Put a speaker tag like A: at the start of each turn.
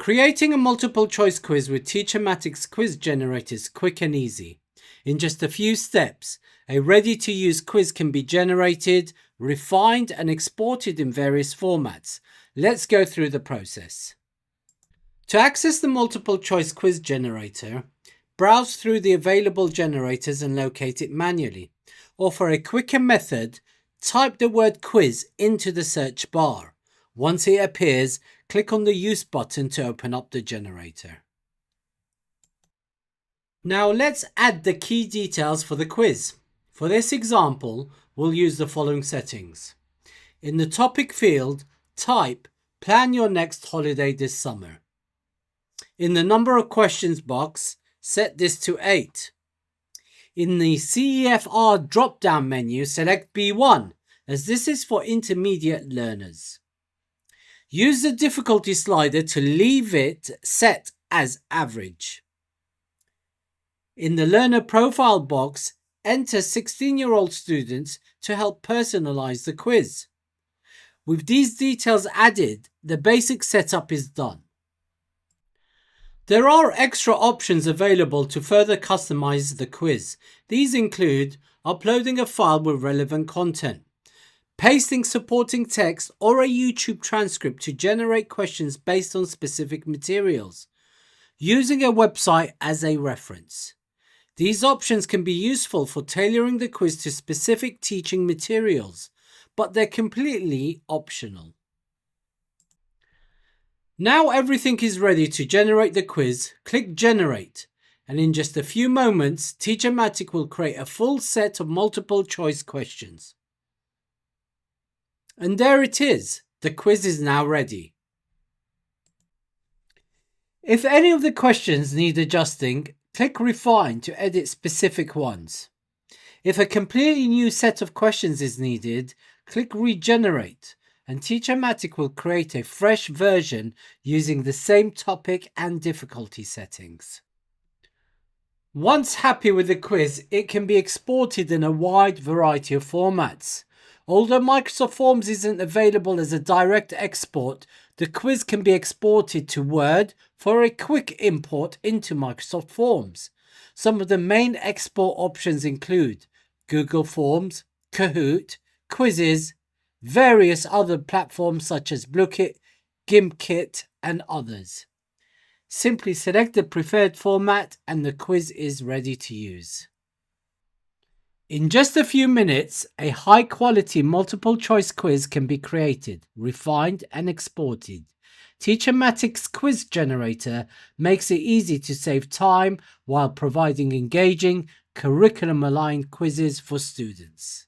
A: Creating a multiple choice quiz with Teachermatic's quiz generator is quick and easy. In just a few steps, a ready-to-use quiz can be generated, refined, and exported in various formats. Let's go through the process. To access the multiple choice quiz generator, browse through the available generators and locate it manually. Or for a quicker method, type the word quiz into the search bar. Once it appears, click on the Use button to open up the generator. Now let's add the key details for the quiz. For this example, we'll use the following settings. In the topic field, type "Plan your next holiday this summer." In the number of questions box, set this to 8. In the CEFR drop-down menu, select B1, as this is for intermediate learners. Use the difficulty slider to leave it set as average. In the learner profile box, enter 16-year-old students to help personalize the quiz. With these details added, the basic setup is done. There are extra options available to further customize the quiz. These include uploading a file with relevant content, pasting supporting text or a YouTube transcript to generate questions based on specific materials, using a website as a reference. These options can be useful for tailoring the quiz to specific teaching materials, but they're completely optional. Now everything is ready to generate the quiz. Click Generate, and in just a few moments, Teachermatic will create a full set of multiple choice questions. And there it is. The quiz is now ready. If any of the questions need adjusting, click Refine to edit specific ones. If a completely new set of questions is needed, click Regenerate, and Teachermatic will create a fresh version using the same topic and difficulty settings. Once happy with the quiz, it can be exported in a wide variety of formats. Although Microsoft Forms isn't available as a direct export, the quiz can be exported to Word for a quick import into Microsoft Forms. Some of the main export options include Google Forms, Kahoot, Quizizz, various other platforms such as Bluekit, GimpKit, and others. Simply select the preferred format and the quiz is ready to use. In just a few minutes, a high-quality multiple-choice quiz can be created, refined, and exported. Teachermatic's quiz generator makes it easy to save time while providing engaging, curriculum-aligned quizzes for students.